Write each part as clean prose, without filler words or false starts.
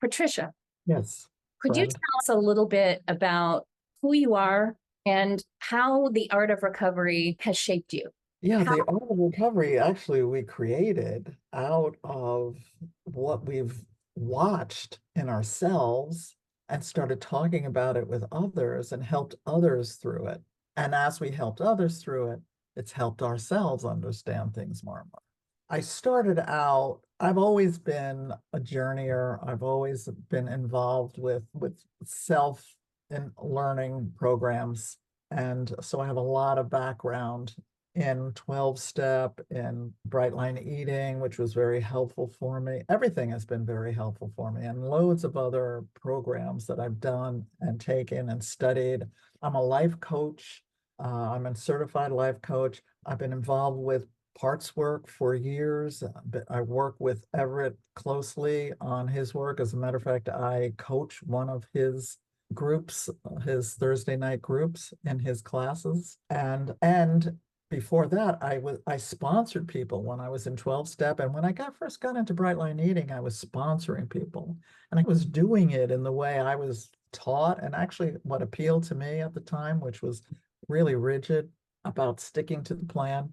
Patricia, Yes, could you friend. tell us a little bit about who you are and how the art of recovery has shaped you? Yeah, How, the art of recovery actually we created out of what we've watched in ourselves and started talking about it with others and helped others through it. And as we helped others through it, it's helped ourselves understand things more and more. I started out, I've always been a journeyer. I've always been involved with self and learning programs. And so I have a lot of background in 12-step, in bright line eating, which was very helpful for me. Everything has been very helpful for me, and loads of other programs that I've done and taken and studied. I'm a life coach. I'm a certified life coach. I've been involved with parts work for years. But I work with Everett closely on his work. As a matter of fact, I coach one of his groups, his Thursday night groups in his classes. And before that, I sponsored people when I was in 12 step. And when I first got into bright line eating, I was sponsoring people. And I was doing it in the way I was taught, and actually what appealed to me at the time, which was really rigid about sticking to the plan.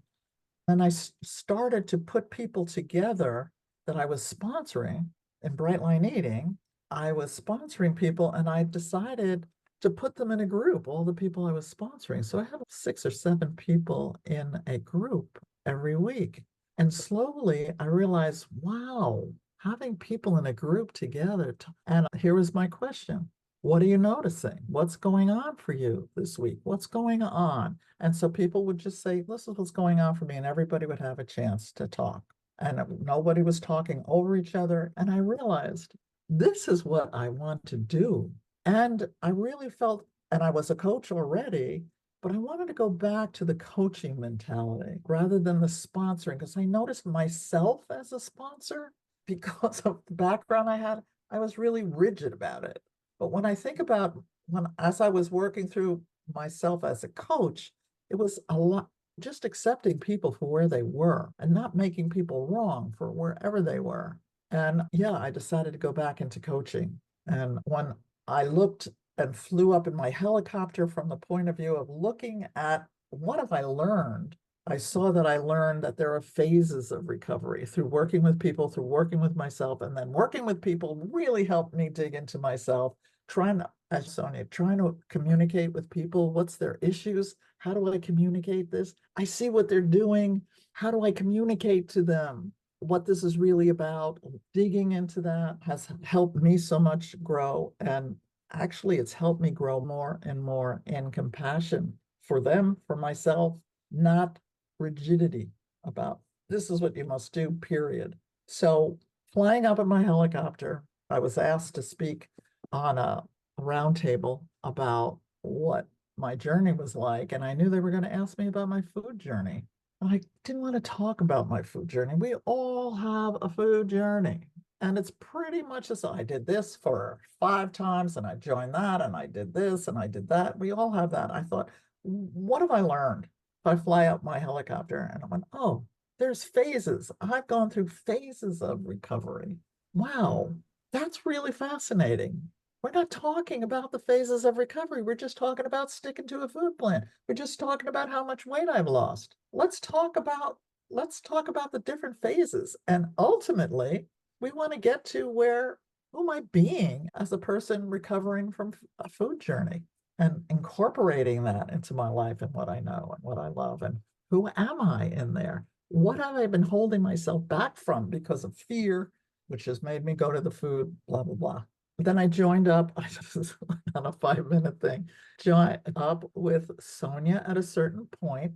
And I started to put people together that I was sponsoring in bright line eating. I was sponsoring people, and I decided to put them in a group, all the people I was sponsoring. So I had 6 or 7 people in a group every week. And slowly I realized, wow, having people in a group together. And here was my question. What are you noticing? What's going on for you this week? What's going on? And so people would just say, this is what's going on for me. And everybody would have a chance to talk. And nobody was talking over each other. And I realized this is what I want to do. And I really felt, and I was a coach already, but I wanted to go back to the coaching mentality rather than the sponsoring, because I noticed myself as a sponsor, because of the background I had, I was really rigid about it. But when I think about as I was working through myself as a coach, it was a lot just accepting people for where they were and not making people wrong for wherever they were. And yeah, I decided to go back into coaching. And when I looked and flew up in my helicopter from the point of view of looking at what have I learned, I saw that I learned that there are phases of recovery through working with people, through working with myself, and then working with people really helped me dig into myself, trying to, as Sonia, trying to communicate with people. What's their issues? How do I communicate this? I see what they're doing. How do I communicate to them what this is really about? Digging into that has helped me so much grow. And actually, it's helped me grow more and more in compassion for them, for myself, not rigidity about this is what you must do, period. So flying up in my helicopter, I was asked to speak on a roundtable about what my journey was like. And I knew they were going to ask me about my food journey. I didn't want to talk about my food journey. We all have a food journey. And it's pretty much as I did this for 5 times and I joined that and I did this and I did that. We all have that. I thought, what have I learned? I fly up my helicopter and I went, oh, there's phases. I've gone through phases of recovery. Wow, that's really fascinating. We're not talking about the phases of recovery. We're just talking about sticking to a food plan. We're just talking about how much weight I've lost. Let's talk about the different phases. And ultimately, we want to get to who am I being as a person recovering from a food journey and incorporating that into my life and what I know and what I love. And who am I in there? What have I been holding myself back from because of fear, which has made me go to the food, blah, blah, blah. But then I joined up on a 5 minute thing, joined up with Sonia at a certain point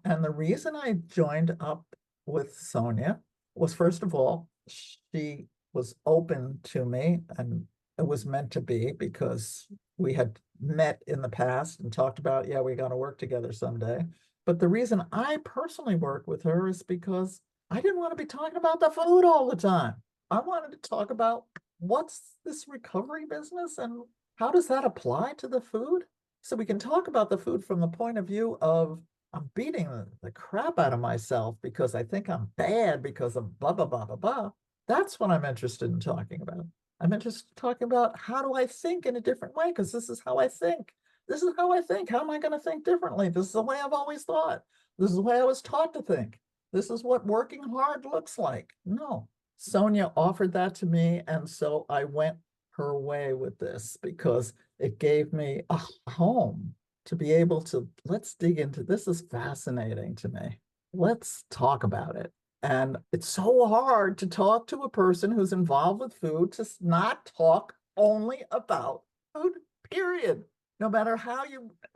and the reason I joined up with Sonia was, first of all, she was open to me, and it was meant to be because we had met in the past and talked about, yeah, we got to work together someday. But the reason I personally work with her is because I didn't want to be talking about the food all the time. I wanted to talk about what's this recovery business and how does that apply to the food? So we can talk about the food from the point of view of I'm beating the crap out of myself because I think I'm bad because of blah, blah, blah, blah, blah. That's what I'm interested in talking about. I've been just talking about how do I think in a different way? Because this is how I think. This is how I think. How am I going to think differently? This is the way I've always thought. This is the way I was taught to think. This is what working hard looks like. No. Sonia offered that to me. And so I went her way with this because it gave me a home to be able to, let's dig into this. Is fascinating to me. Let's talk about it. And it's so hard to talk to a person who's involved with food to not talk only about food, period. No matter how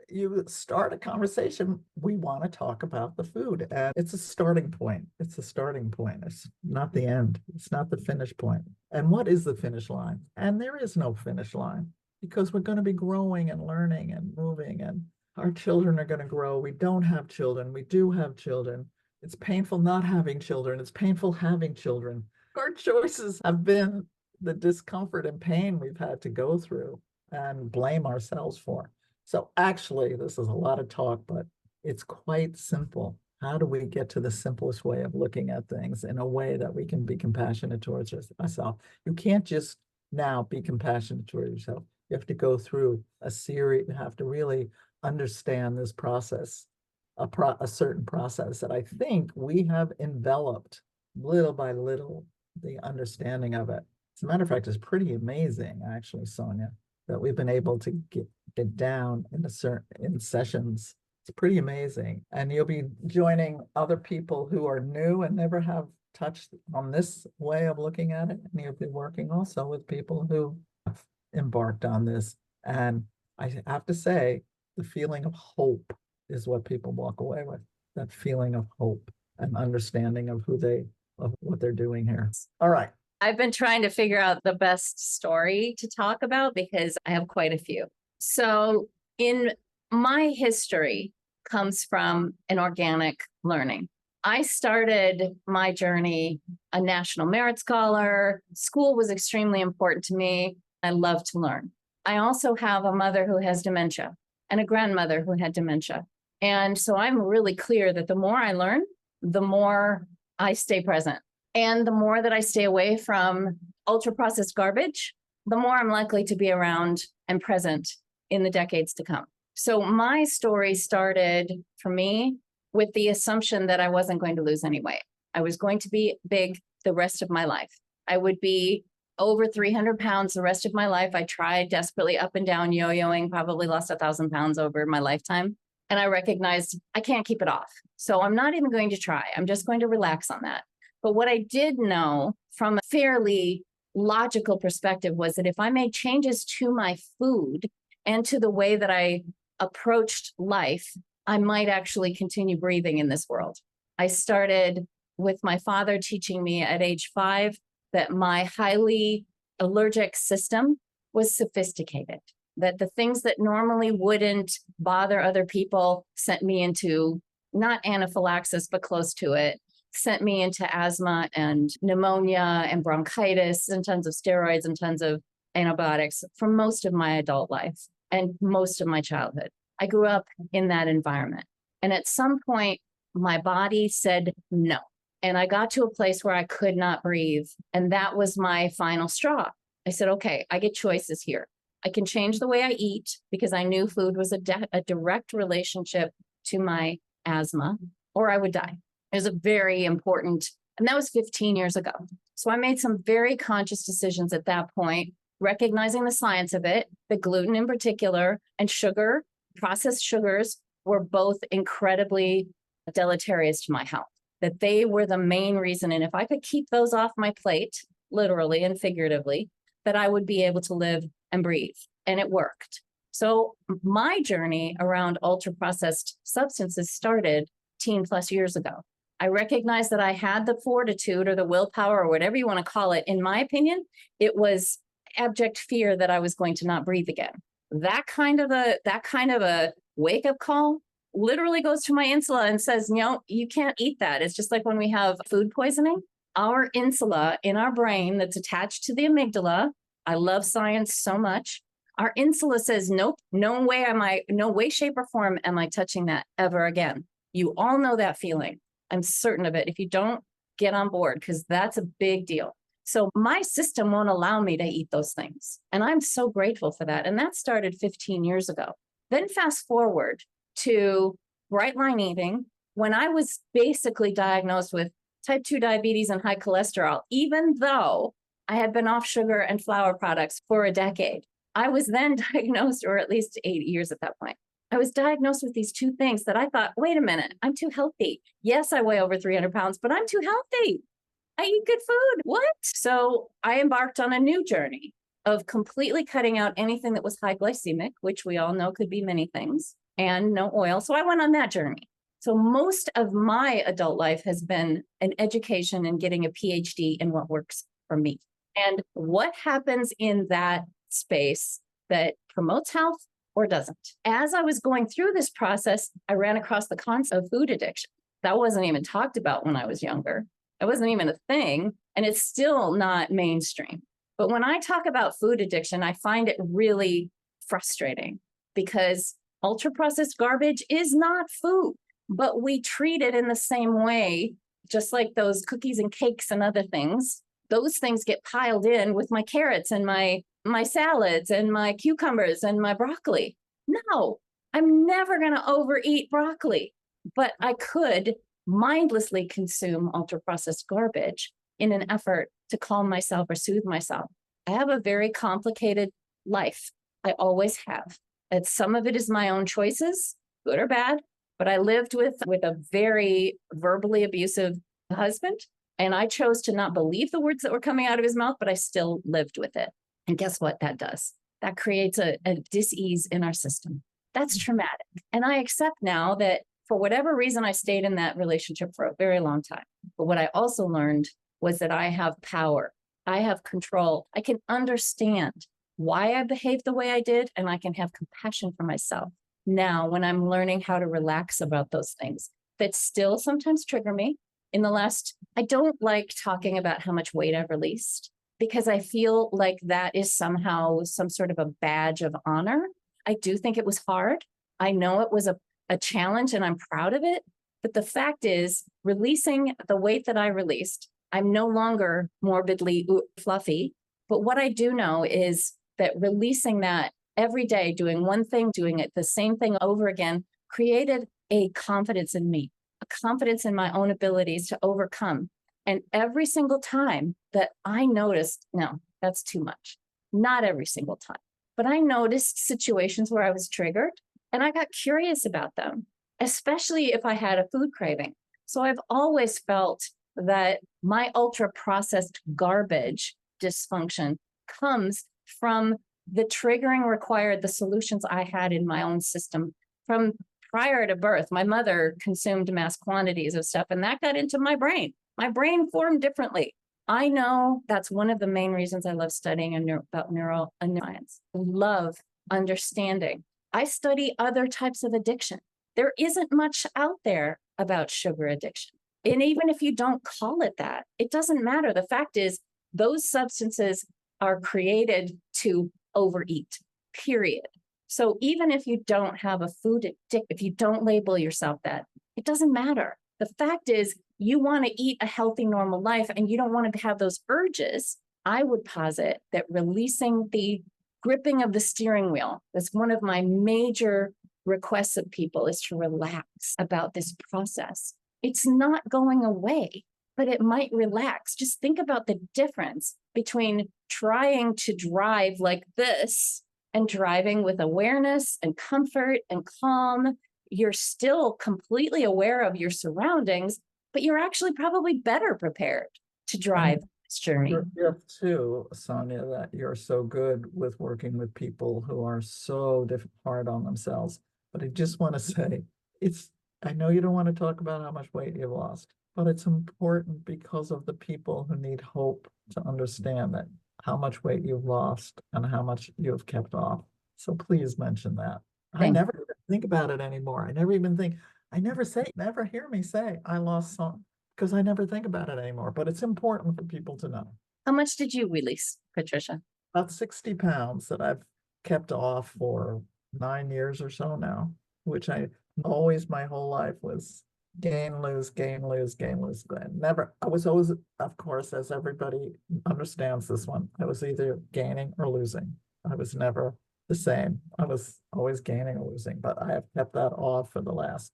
you start a conversation, we want to talk about the food. And it's a starting point. It's a starting point. It's not the end. It's not the finish point. And what is the finish line? And there is no finish line because we're going to be growing and learning and moving, and our children are going to grow. We don't have children. We do have children. It's painful not having children. It's painful having children. Our choices have been the discomfort and pain we've had to go through and blame ourselves for. So actually, this is a lot of talk, but it's quite simple. How do we get to the simplest way of looking at things in a way that we can be compassionate towards ourselves? You can't just now be compassionate towards yourself. You have to go through a series. You have to really understand this process, a certain process that I think we have enveloped little by little, the understanding of it. As a matter of fact, it's pretty amazing, actually, Sonia, that we've been able to get down in sessions. It's pretty amazing. And you'll be joining other people who are new and never have touched on this way of looking at it. And you'll be working also with people who have embarked on this. And I have to say, the feeling of hope is what people walk away with. That feeling of hope and understanding of what they're doing here. All right. I've been trying to figure out the best story to talk about because I have quite a few. So in my history comes from an organic learning. I started my journey a National Merit Scholar. School was extremely important to me. I love to learn. I also have a mother who has dementia and a grandmother who had dementia. And so I'm really clear that the more I learn, the more I stay present. And the more that I stay away from ultra-processed garbage, the more I'm likely to be around and present in the decades to come. So my story started for me with the assumption that I wasn't going to lose any weight. I was going to be big the rest of my life. I would be over 300 pounds the rest of my life. I tried desperately up and down yo-yoing, probably lost 1,000 pounds over my lifetime. And I recognized I can't keep it off. So I'm not even going to try. I'm just going to relax on that. But what I did know from a fairly logical perspective was that if I made changes to my food and to the way that I approached life, I might actually continue breathing in this world. I started with my father teaching me at age 5 that my highly allergic system was sophisticated, that the things that normally wouldn't bother other people sent me into not anaphylaxis, but close to it, sent me into asthma and pneumonia and bronchitis and tons of steroids and tons of antibiotics for most of my adult life and most of my childhood. I grew up in that environment. And at some point, my body said no. And I got to a place where I could not breathe. And that was my final straw. I said, okay, I get choices here. I can change the way I eat because I knew food was a direct relationship to my asthma, or I would die. It was a very important, and that was 15 years ago. So I made some very conscious decisions at that point, recognizing the science of it, that gluten in particular and sugar, processed sugars, were both incredibly deleterious to my health, that they were the main reason. And if I could keep those off my plate, literally and figuratively, that I would be able to live and breathe. And it worked. So my journey around ultra-processed substances started 10 plus years ago. I recognized that I had the fortitude or the willpower or whatever you want to call it. In my opinion, it was abject fear that I was going to not breathe again. That kind of a wake-up call literally goes to my insula and says, no, you can't eat that. It's just like when we have food poisoning. Our insula in our brain that's attached to the amygdala, I love science so much. Our insula says, nope, no way, shape, or form am I touching that ever again. You all know that feeling. I'm certain of it. If you don't, get on board, because that's a big deal. So my system won't allow me to eat those things. And I'm so grateful for that. And that started 15 years ago. Then fast forward to bright line eating. When I was basically diagnosed with type 2 diabetes and high cholesterol, even though I had been off sugar and flour products for a decade, I was then diagnosed, or at least 8 years at that point. I was diagnosed with these two things that I thought, wait a minute, I'm too healthy. Yes, I weigh over 300 pounds, but I'm too healthy. I eat good food. What? So I embarked on a new journey of completely cutting out anything that was high glycemic, which we all know could be many things, and no oil. So I went on that journey. So most of my adult life has been an education and getting a PhD in what works for me. And what happens in that space that promotes health or doesn't. As I was going through this process, I ran across the concept of food addiction. That wasn't even talked about when I was younger. It wasn't even a thing, and it's still not mainstream. But when I talk about food addiction, I find it really frustrating because ultra-processed garbage is not food, but we treat it in the same way, just like those cookies and cakes and other things. Those things get piled in with my carrots and my salads and my cucumbers and my broccoli. No, I'm never going to overeat broccoli, but I could mindlessly consume ultra-processed garbage in an effort to calm myself or soothe myself. I have a very complicated life. I always have. And some of it is my own choices, good or bad, but I lived with a very verbally abusive husband, and I chose to not believe the words that were coming out of his mouth, but I still lived with it. And guess what that does? That creates a dis-ease in our system. That's traumatic. And I accept now that for whatever reason, I stayed in that relationship for a very long time. But what I also learned was that I have power. I have control. I can understand why I behaved the way I did, and I can have compassion for myself now when I'm learning how to relax about those things that still sometimes trigger me. I don't like talking about how much weight I've released because I feel like that is somehow some sort of a badge of honor. I do think it was hard. I know it was a challenge and I'm proud of it. But the fact is, releasing the weight that I released, I'm no longer morbidly fluffy. But what I do know is that releasing that every day, doing one thing, doing it the same thing over again, created a confidence in me, a confidence in my own abilities to overcome. And every single time that I noticed, no, that's too much. Not every single time, but I noticed situations where I was triggered and I got curious about them, especially if I had a food craving. So I've always felt that my ultra processed garbage dysfunction comes from the triggering required, the solutions I had in my own system from prior to birth. My mother consumed mass quantities of stuff, and that got into my brain. My brain formed differently. I know that's one of the main reasons I love studying about neuroscience. Love understanding. I study other types of addiction. There isn't much out there about sugar addiction. And even if you don't call it that, it doesn't matter. The fact is, those substances are created to overeat, period. So even if you don't have a food addiction, if you don't label yourself that, it doesn't matter. The fact is, you want to eat a healthy, normal life, and you don't want to have those urges. I would posit that releasing the gripping of the steering wheel, that's one of my major requests of people, is to relax about this process. It's not going away, but it might relax. Just think about the difference between trying to drive like this and driving with awareness and comfort and calm. You're still completely aware of your surroundings, but you're actually probably better prepared to drive this journey. Your gift too, Sonia, that you're so good with working with people who are so hard on themselves. But I just want to say, I know you don't want to talk about how much weight you've lost, but it's important because of the people who need hope to understand that how much weight you've lost and how much you've kept off. So please mention that. I never think about it anymore. I never hear me say I lost some, because I never think about it anymore, but it's important for people to know. How much did you release, Patricia? About 60 pounds that I've kept off for 9 years or so now, which I always my whole life was Gain, lose, gain, lose, gain, lose, gain. Never, I was always, of course, as everybody understands this one, I was either gaining or losing. I was never the same. I was always gaining or losing, but I have kept that off for the last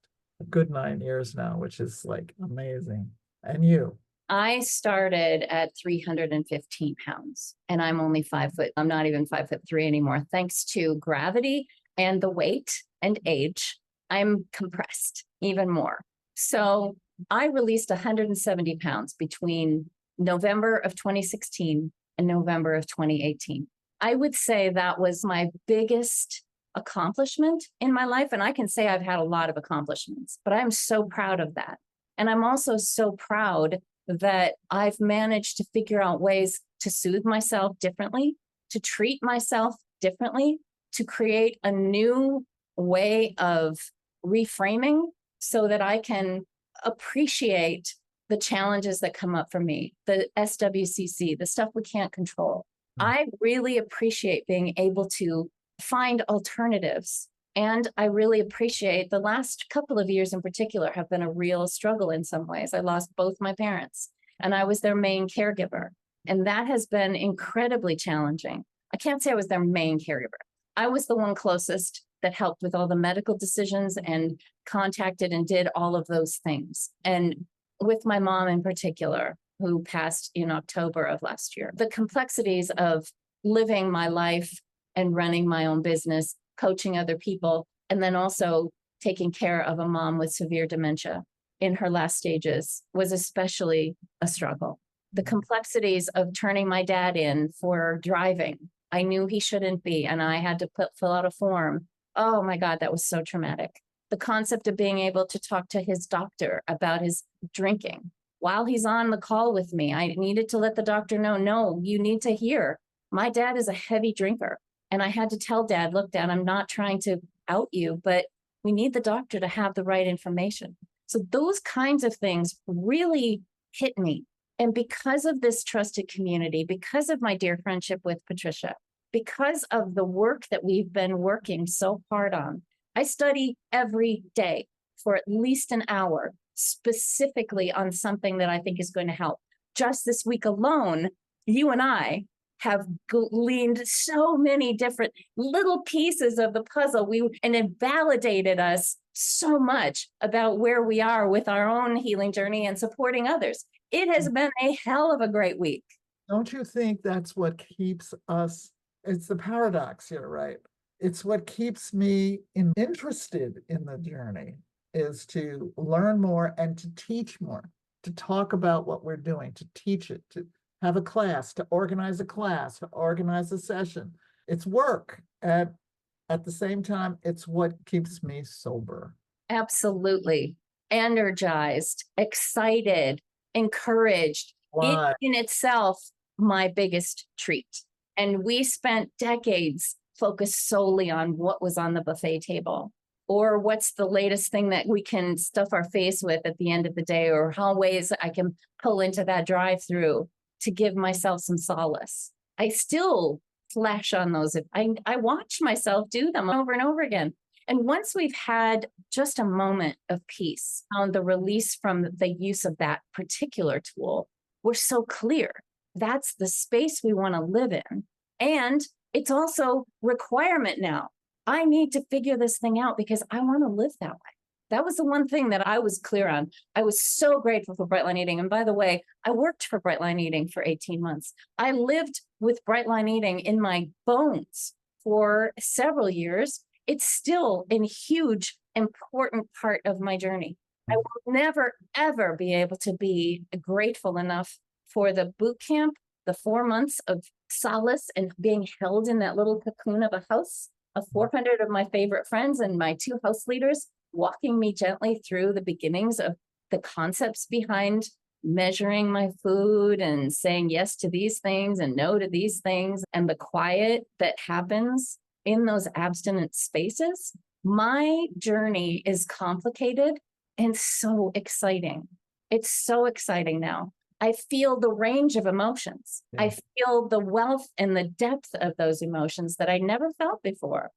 good 9 years now, which is like amazing. And you? I started at 315 pounds and I'm only 5 foot. I'm not even 5'3" anymore. Thanks to gravity and the weight and age, I'm compressed even more. So I released 170 pounds between November of 2016 and November of 2018. I would say that was my biggest accomplishment in my life. And I can say I've had a lot of accomplishments, but I'm so proud of that. And I'm also so proud that I've managed to figure out ways to soothe myself differently, to treat myself differently, to create a new way of reframing so that I can appreciate the challenges that come up for me, the SWCC, the stuff we can't control. I really appreciate being able to find alternatives. And I really appreciate the last couple of years in particular have been a real struggle in some ways. I lost both my parents and I was their main caregiver. And that has been incredibly challenging. I can't say I was their main caregiver. I was the one closest that helped with all the medical decisions and contacted and did all of those things. And with my mom in particular, who passed in October of last year, the complexities of living my life and running my own business, coaching other people, and then also taking care of a mom with severe dementia in her last stages was especially a struggle. The complexities of turning my dad in for driving. I knew he shouldn't be, and I had to fill out a form. Oh my God, that was so traumatic. The concept of being able to talk to his doctor about his drinking. While he's on the call with me, I needed to let the doctor know, no, you need to hear. My dad is a heavy drinker. And I had to tell Dad, look, Dad, I'm not trying to out you, but we need the doctor to have the right information. So those kinds of things really hit me. And because of this trusted community, because of my dear friendship with Patricia, because of the work that we've been working so hard on, I study every day for at least an hour, specifically on something that I think is going to help. Just this week alone, you and I have gleaned so many different little pieces of the puzzle. And it validated us so much about where we are with our own healing journey and supporting others. It has been a hell of a great week. Don't you think that's what keeps us? It's the paradox here, right? It's what keeps me interested in the journey is to learn more and to teach more, to talk about what we're doing, to teach it, to have a class, to organize a session. It's work. At the same time, it's what keeps me sober. Absolutely. Energized, excited, encouraged. Why? It in itself, my biggest treat. And we spent decades focused solely on what was on the buffet table, or what's the latest thing that we can stuff our face with at the end of the day, or how ways I can pull into that drive-through to give myself some solace. I still flash on those. I watch myself do them over and over again. And once we've had just a moment of peace on the release from the use of that particular tool, we're so clear. That's the space we want to live in. And it's also requirement now. I need to figure this thing out because I want to live that way. That was the one thing that I was clear on. I was so grateful for Bright Line Eating. And by the way, I worked for Bright Line Eating for 18 months. I lived with Bright Line Eating in my bones for several years. It's still a huge, important part of my journey. I will never, ever be able to be grateful enough for the boot camp, the 4 months of solace and being held in that little cocoon of a house of 400 of my favorite friends and my 2 house leaders walking me gently through the beginnings of the concepts behind measuring my food and saying yes to these things and no to these things, and the quiet that happens in those abstinent spaces. My journey is complicated and so exciting. It's so exciting now. I feel the range of emotions. Yeah. I feel the wealth and the depth of those emotions that I never felt before.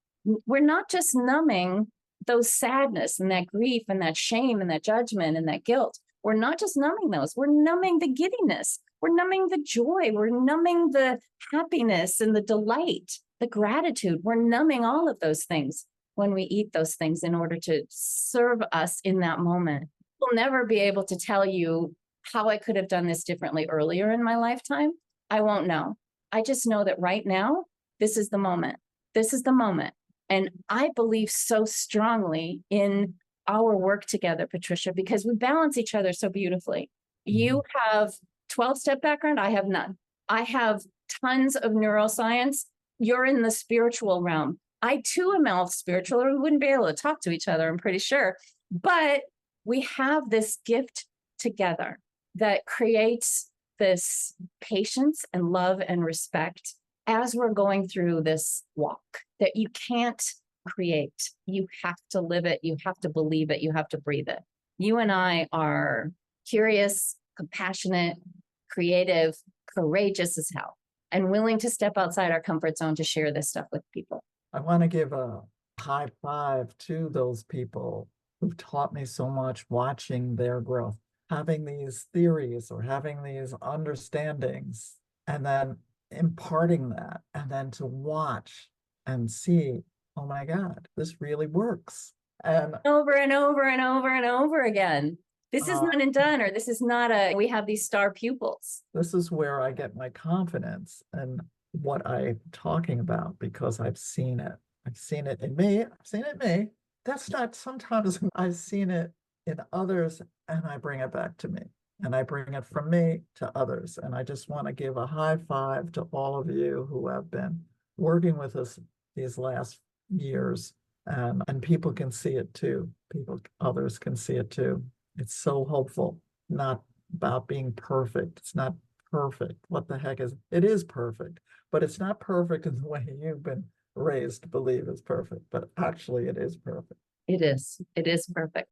We're not just numbing those sadness and that grief and that shame and that judgment and that guilt, we're not just numbing those, we're numbing the giddiness, we're numbing the joy, we're numbing the happiness and the delight, the gratitude. We're numbing all of those things when we eat those things in order to serve us in that moment. We'll never be able to tell you how I could have done this differently earlier in my lifetime. I won't know. I just know that right now, this is the moment. This is the moment. And I believe so strongly in our work together, Patricia, because we balance each other so beautifully. You have 12-step background. I have none. I have tons of neuroscience. You're in the spiritual realm. I too am all spiritual, or we wouldn't be able to talk to each other, I'm pretty sure. But we have this gift together that creates this patience and love and respect as we're going through this walk that you can't create. You have to live it. You have to believe it. You have to breathe it. You and I are curious, compassionate, creative, courageous as hell, and willing to step outside our comfort zone to share this stuff with people. I want to give a high five to those people who've taught me so much, watching their growth, having these theories or having these understandings, and then imparting that, and then to watch and see, oh my God, this really works. And over and over and over and over again. This is not and done, or this is not we have these star pupils. This is where I get my confidence in what I'm talking about, because I've seen it. I've seen it in me. I've seen it in me. That's not sometimes I've seen it in others, and I bring it back to me, and I bring it from me to others. And I just want to give a high five to all of you who have been working with us these last years, and people can see it too. Others can see it too. It's so hopeful. Not about being perfect. It's not perfect. What the heck is it? Is perfect, but it's not perfect in the way you've been raised to believe it's perfect. But actually, it is perfect. It is. It is perfect.